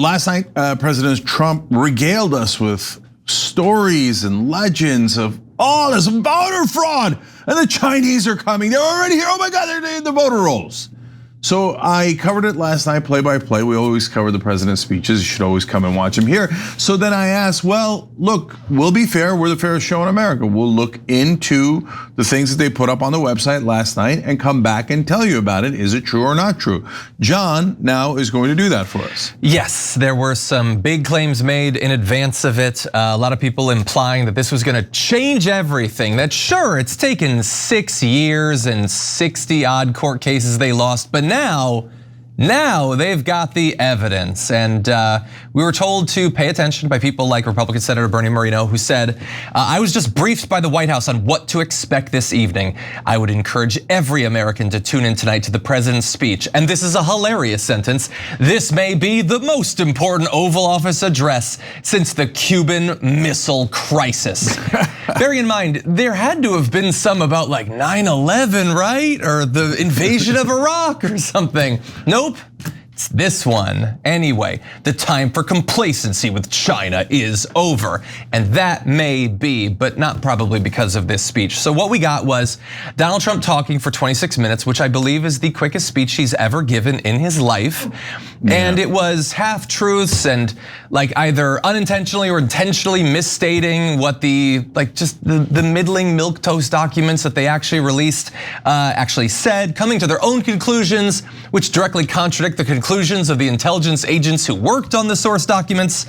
Last night, President Trump regaled us with stories and legends of all this voter fraud, and the Chinese are coming. They're already here. Oh my God, they're in the voter rolls. So I covered it last night, play by play. We always cover the president's speeches. You should always come and watch them here. So then I asked, well, look, we'll be fair. We're the fairest show in America. We'll look into the things that they put up on the website last night and come back and tell you about it. Is it true or not true? John now is going to do that for us. Yes, there were some big claims made in advance of it. A lot of people implying that this was gonna change everything. That sure, it's taken 6 years and 60 odd court cases they lost, but now they've got the evidence. And we were told to pay attention by people like Republican Senator Bernie Moreno, who said, I was just briefed by the White House on what to expect this evening. I would encourage every American to tune in tonight to the president's speech. And this is a hilarious sentence. This may be the most important Oval Office address since the Cuban Missile Crisis. Bearing in mind, there had to have been some about like 9/11, right? Or the invasion of Iraq or something. Nope. It's this one. Anyway, the time for complacency with China is over. And that may be, but not probably because of this speech. So what we got was Donald Trump talking for 26 minutes, which I believe is the quickest speech he's ever given in his life. Yeah. And it was half truths and like either unintentionally or intentionally misstating what the middling milquetoast documents that they actually released actually said, coming to their own conclusions, which directly contradict the conclusions of the intelligence agents who worked on the source documents.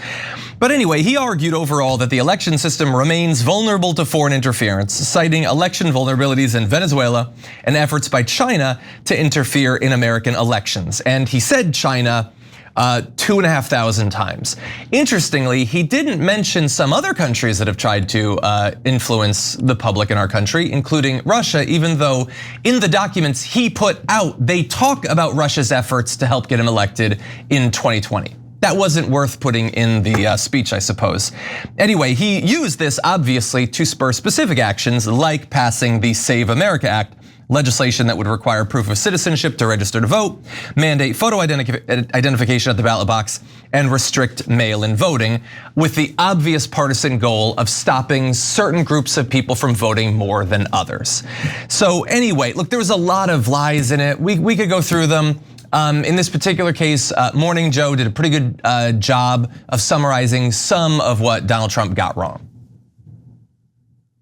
But anyway, he argued overall that the election system remains vulnerable to foreign interference, citing election vulnerabilities in Venezuela and efforts by China to interfere in American elections. And he said China 2,500 times. Interestingly, he didn't mention some other countries that have tried to influence the public in our country, including Russia, even though in the documents he put out, they talk about Russia's efforts to help get him elected in 2020. That wasn't worth putting in the speech, I suppose. Anyway, he used this obviously to spur specific actions like passing the Save America Act, legislation that would require proof of citizenship to register to vote, mandate photo identification at the ballot box, and restrict mail-in voting, with the obvious partisan goal of stopping certain groups of people from voting more than others. So anyway, look, there was a lot of lies in it. We could go through them. In this particular case, Morning Joe did a pretty good job of summarizing some of what Donald Trump got wrong.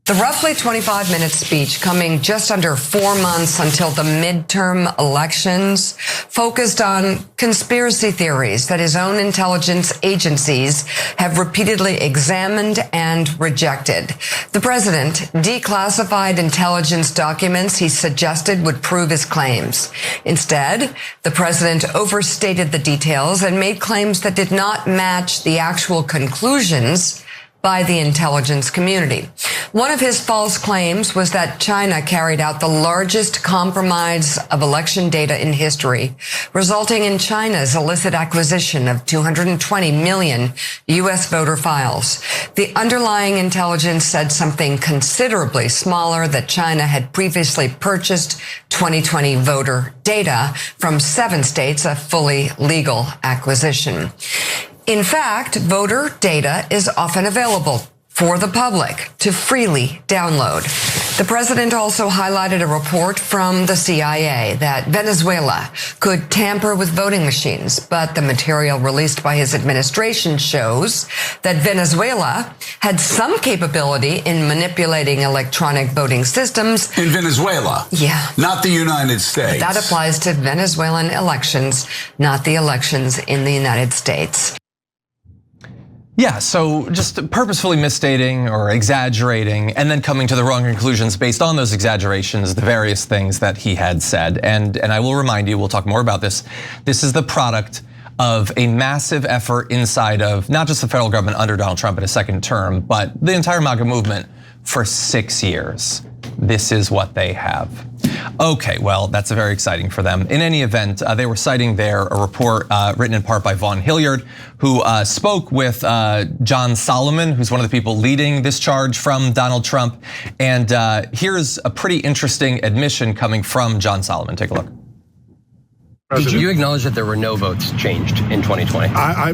The roughly 25-minute speech, coming just under 4 months until the midterm elections, focused on conspiracy theories that his own intelligence agencies have repeatedly examined and rejected. The president declassified intelligence documents he suggested would prove his claims. Instead, the president overstated the details and made claims that did not match the actual conclusions by the intelligence community. One of his false claims was that China carried out the largest compromise of election data in history, resulting in China's illicit acquisition of 220 million US voter files. The underlying intelligence said something considerably smaller, that China had previously purchased 2020 voter data from 7 states, a fully legal acquisition. In fact, voter data is often available for the public to freely download. The president also highlighted a report from the CIA that Venezuela could tamper with voting machines, but the material released by his administration shows that Venezuela had some capability in manipulating electronic voting systems. In Venezuela? Yeah. Not the United States. That applies to Venezuelan elections, not the elections in the United States. Yeah, so just purposefully misstating or exaggerating and then coming to the wrong conclusions based on those exaggerations, the various things that he had said. And I will remind you, we'll talk more about this. This is the product of a massive effort inside of not just the federal government under Donald Trump in a second term, but the entire MAGA movement for 6 years. This is what they have. Okay, well, that's very exciting for them. In any event, they were citing there a report written in part by Vaughn Hilliard, who spoke with John Solomon, who's one of the people leading this charge from Donald Trump. And here's a pretty interesting admission coming from John Solomon. Take a look. Did you acknowledge that there were no votes changed in 2020?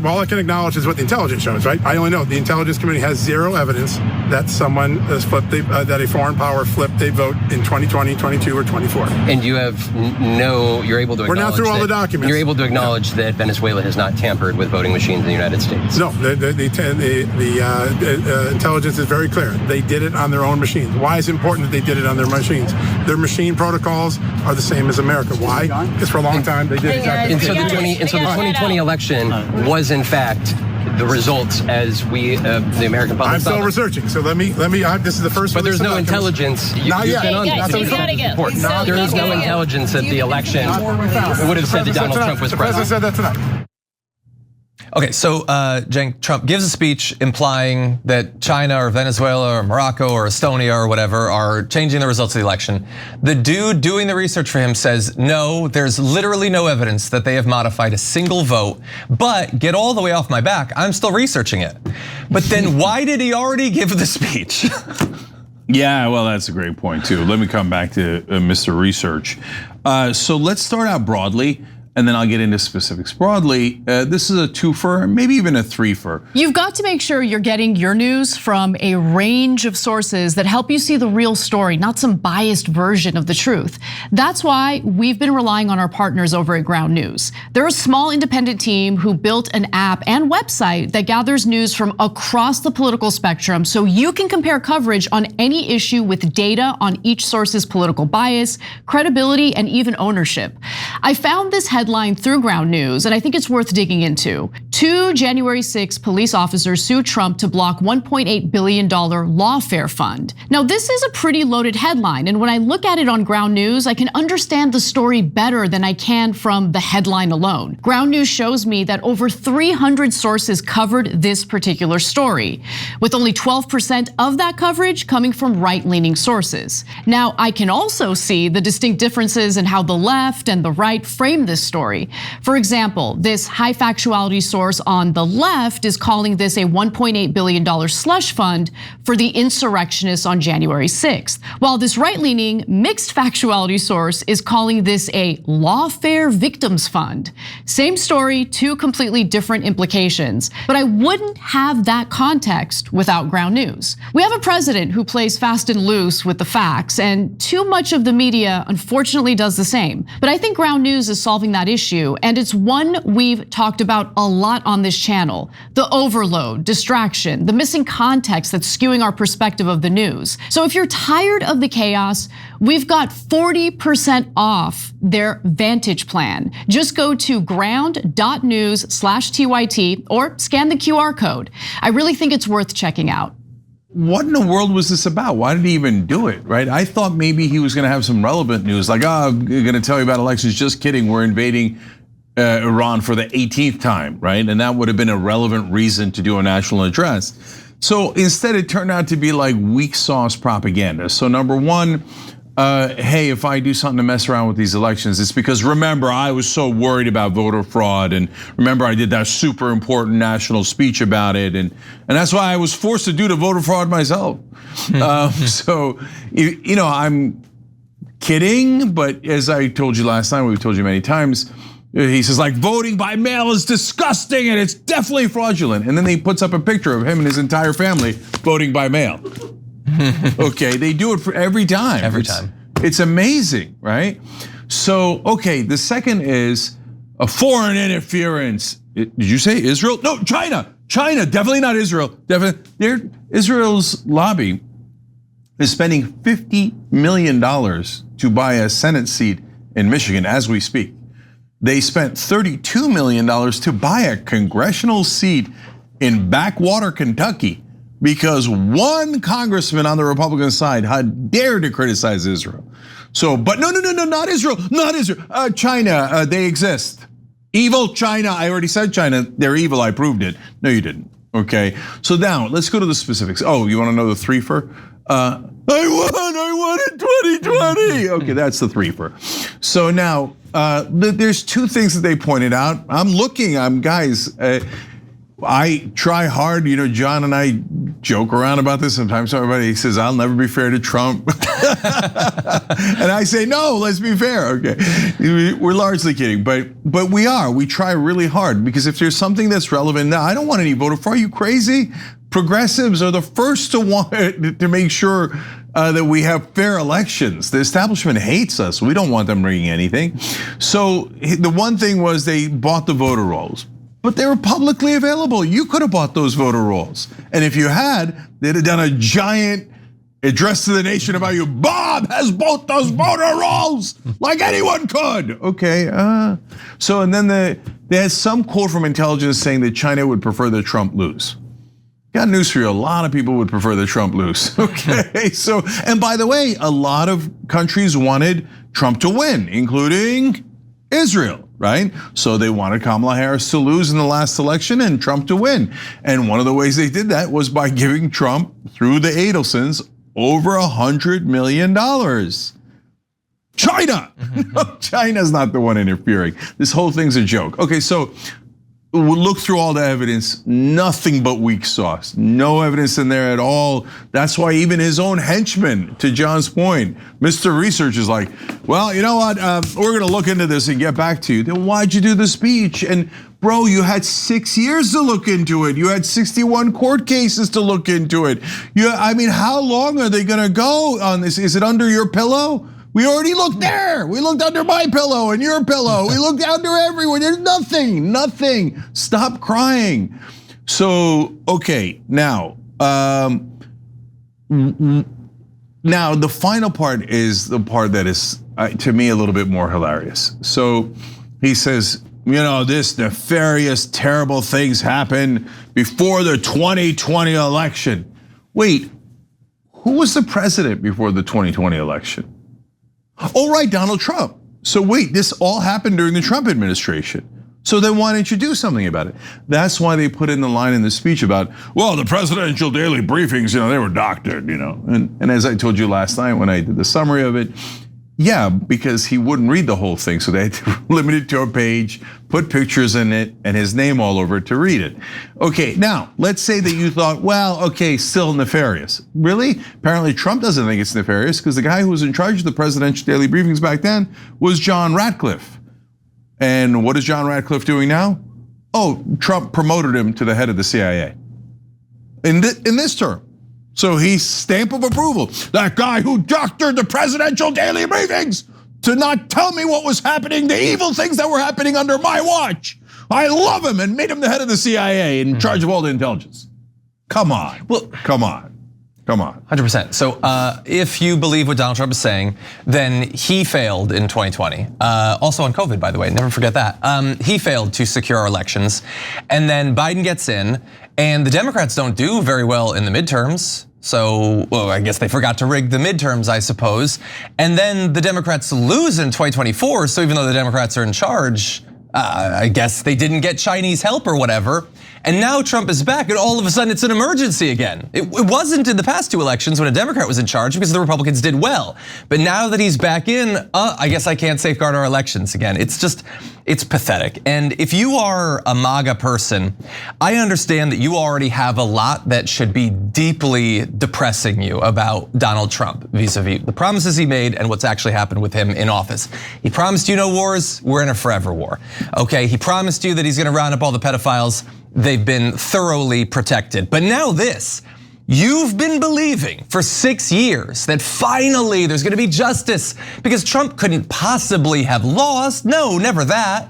All I can acknowledge is what the intelligence shows, right? I only know the intelligence community has zero evidence that someone has flipped, that a foreign power flipped a vote in 2020, 22, or 24. And you have you're able to acknowledge. We're now through all the documents. You're able to acknowledge that Venezuela has not tampered with voting machines in the United States. No, the intelligence is very clear. They did it on their own machines. Why is it important that they did it on their machines? Their machine protocols are the same as America. Why? Because for a long time they did exactly. And so the 2020 election was in fact the results as the American public. I'm still researching, so let me. This is the first. But there's no intelligence. Not yet. There is no intelligence that the election would have said that Donald Trump was president. The president said that tonight. Okay, so Cenk, Trump gives a speech implying that China or Venezuela or Morocco or Estonia or whatever are changing the results of the election. The dude doing the research for him says, no, there's literally no evidence that they have modified a single vote, but get all the way off my back, I'm still researching it. But then why did he already give the speech? Yeah, well, that's a great point too. Let me come back to Mr. Research. So let's start out broadly, and then I'll get into specifics. Broadly, this is a twofer, maybe even a threefer. You've got to make sure you're getting your news from a range of sources that help you see the real story, not some biased version of the truth. That's why we've been relying on our partners over at Ground News. They're a small independent team who built an app and website that gathers news from across the political spectrum so you can compare coverage on any issue with data on each source's political bias, credibility, and even ownership. I found this headline through Ground News, and I think it's worth digging into. 2 January 6 police officers sued Trump to block $1.8 billion lawfare fund. Now, this is a pretty loaded headline, and when I look at it on Ground News, I can understand the story better than I can from the headline alone. Ground News shows me that over 300 sources covered this particular story, with only 12% of that coverage coming from right-leaning sources. Now, I can also see the distinct differences in how the left and the right frame this story. For example, this high factuality source on the left is calling this a $1.8 billion slush fund for the insurrectionists on January 6th, while this right-leaning mixed factuality source is calling this a lawfare victims fund. Same story, 2 completely different implications, but I wouldn't have that context without Ground News. We have a president who plays fast and loose with the facts, and too much of the media unfortunately does the same. But I think Ground News is solving that issue, and it's one we've talked about a lot on this channel. The overload, distraction, the missing context that's skewing our perspective of the news. So if you're tired of the chaos, we've got 40% off their Vantage plan. Just go to ground.news/TYT or scan the QR code. I really think it's worth checking out. What in the world was this about? Why did he even do it, right? I thought maybe he was gonna have some relevant news, like, I'm gonna tell you about elections, just kidding, we're invading Iran for the 18th time, right? And that would have been a relevant reason to do a national address. So instead it turned out to be like weak sauce propaganda. So number one, hey, if I do something to mess around with these elections, it's because remember, I was so worried about voter fraud, and remember I did that super important national speech about it, and that's why I was forced to do the voter fraud myself. So, you know, I'm kidding, but as I told you last time, we've told you many times, he says like voting by mail is disgusting and it's definitely fraudulent. And then he puts up a picture of him and his entire family voting by mail. Okay, they do it for every time. Every time. It's amazing, right? So, okay, the second is a foreign interference. Did you say Israel? No, China. China, definitely not Israel. Definitely, Israel's lobby is spending $50 million to buy a Senate seat in Michigan as we speak. They spent $32 million to buy a congressional seat in backwater Kentucky because one congressman on the Republican side had dared to criticize Israel. So, but no, not Israel, not Israel. China, they exist. Evil China, I already said China, they're evil, I proved it. No, you didn't, okay? So now, let's go to the specifics. Oh, you wanna know the threefer? I won in 2020. Okay, that's the threefer. So now, there's two things that they pointed out. I'm looking, guys, I try hard, John and I joke around about this sometimes. So everybody says, I'll never be fair to Trump. And I say, no, let's be fair, okay? We're largely kidding, but we are. We try really hard because if there's something that's relevant now, I don't want any voter fraud. Are you crazy? Progressives are the first to want to make sure that we have fair elections. The establishment hates us. We don't want them rigging anything. So the one thing was they bought the voter rolls. But they were publicly available. You could have bought those voter rolls. And if you had, they'd have done a giant address to the nation about you. Bob has bought those voter rolls like anyone could. Okay, so and then they had some quote from intelligence saying that China would prefer that Trump lose. Got news for you, a lot of people would prefer that Trump lose, okay? So, and by the way, a lot of countries wanted Trump to win, including Israel. Right? So they wanted Kamala Harris to lose in the last election and Trump to win. And one of the ways they did that was by giving Trump, through the Adelsons, over $100 million. China, China's not the one interfering. This whole thing's a joke. Okay, so we'll look through all the evidence, nothing but weak sauce. No evidence in there at all. That's why even his own henchmen, to John's point, Mr. Research is like, well, you know what? We're gonna look into this and get back to you. Then why'd you do the speech? And bro, you had 6 years to look into it. You had 61 court cases to look into it. I mean, how long are they gonna go on this? Is it under your pillow? We already looked there. We looked under my pillow and your pillow. We looked under everywhere. There's nothing. Stop crying. So, okay, now the final part is the part that is, to me, a little bit more hilarious. So he says, this nefarious, terrible things happened before the 2020 election. Wait, who was the president before the 2020 election? Oh, right, Donald Trump. So wait, this all happened during the Trump administration. So then why didn't you do something about it? That's why they put in the line in the speech about, well, the presidential daily briefings, they were doctored, And as I told you last night when I did the summary of it, yeah, because he wouldn't read the whole thing. So they had to limit it to a page, put pictures in it and his name all over it to read it. Okay, now let's say that you thought, well, okay, still nefarious. Really? Apparently Trump doesn't think it's nefarious because the guy who was in charge of the presidential daily briefings back then was John Ratcliffe. And what is John Ratcliffe doing now? Oh, Trump promoted him to the head of the CIA in this term. So he's stamp of approval. That guy who doctored the presidential daily briefings to not tell me what was happening, the evil things that were happening under my watch. I love him and made him the head of the CIA in charge of all the intelligence. Come on, come on. 100%. So if you believe what Donald Trump is saying, then he failed in 2020. Also on COVID, by the way, never forget that. He failed to secure our elections. And then Biden gets in and the Democrats don't do very well in the midterms. So, well, I guess they forgot to rig the midterms, I suppose. And then the Democrats lose in 2024. So even though the Democrats are in charge, I guess they didn't get Chinese help or whatever. And now Trump is back and all of a sudden it's an emergency again. It wasn't in the past two elections when a Democrat was in charge because the Republicans did well. But now that he's back in, I guess I can't safeguard our elections again. It's pathetic. And if you are a MAGA person, I understand that you already have a lot that should be deeply depressing you about Donald Trump vis-a-vis the promises he made and what's actually happened with him in office. He promised you no wars, we're in a forever war. Okay, he promised you that he's gonna round up all the pedophiles. They've been thoroughly protected. But now this, you've been believing for 6 years that finally there's gonna be justice because Trump couldn't possibly have lost. No, never that.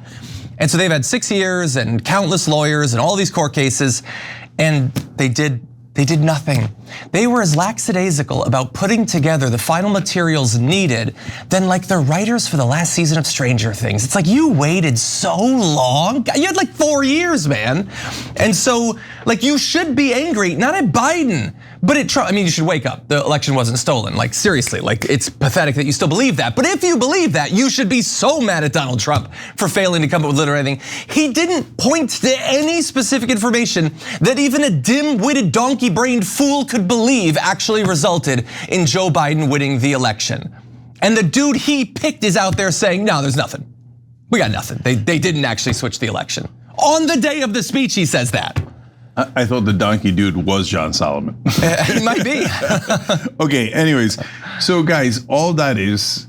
And so they've had 6 years and countless lawyers and all these court cases, and they did nothing. They were as lackadaisical about putting together the final materials needed than like the writers for the last season of Stranger Things. It's like you waited so long. You had like 4 years, man. And so like you should be angry, not at Biden, but at Trump. I mean, you should wake up. The election wasn't stolen. Like seriously, like it's pathetic that you still believe that. But if you believe that, you should be so mad at Donald Trump for failing to come up with literally anything. He didn't point to any specific information that even a dim-witted, donkey-brained fool could believe actually resulted in Joe Biden winning the election. And the dude he picked is out there saying, no, there's nothing. We got nothing. They didn't actually switch the election. On the day of the speech, he says that. I thought the donkey dude was John Solomon. He might be. Okay, anyways, so guys, all that is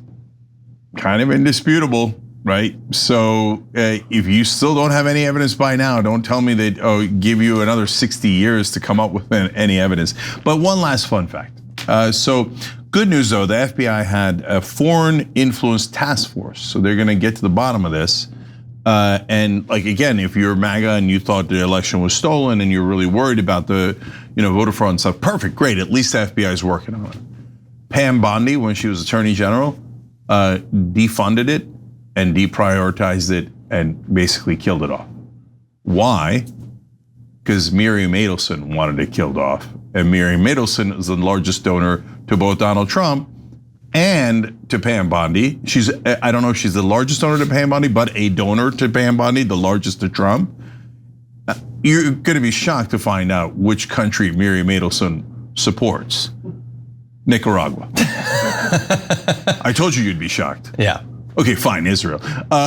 kind of indisputable, right? So if you still don't have any evidence by now, don't tell me that give you another 60 years to come up with any evidence. But one last fun fact. So good news though, the FBI had a foreign influence task force. So they're gonna get to the bottom of this. And like again, if you're MAGA and you thought the election was stolen and you're really worried about the voter fraud and stuff, perfect, great. At least the FBI is working on it. Pam Bondi, when she was Attorney General, defunded it and deprioritized it and basically killed it off. Why? Because Miriam Adelson wanted it killed off, and Miriam Adelson is the largest donor to both Donald Trump and to Pam Bondi. I don't know if she's the largest donor to Pam Bondi, but a donor to Pam Bondi, the largest to Trump. You're gonna be shocked to find out which country Miriam Adelson supports. Nicaragua. I told you you'd be shocked. Yeah. Okay, fine, Israel.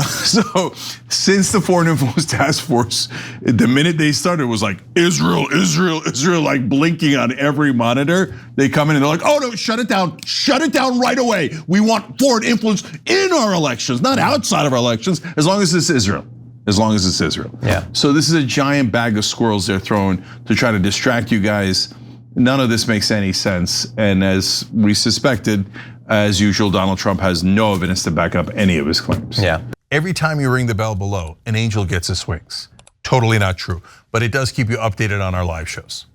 So since the Foreign Influence Task Force, the minute they started was like, Israel, Israel, Israel, like blinking on every monitor. They come in and they're like, oh no, shut it down right away. We want foreign influence in our elections, not outside of our elections, as long as it's Israel. As long as it's Israel. Yeah. So this is a giant bag of squirrels they're throwing to try to distract you guys. None of this makes any sense. And as we suspected, as usual, Donald Trump has no evidence to back up any of his claims. Yeah. Every time you ring the bell below, an angel gets his wings. Totally not true, but it does keep you updated on our live shows.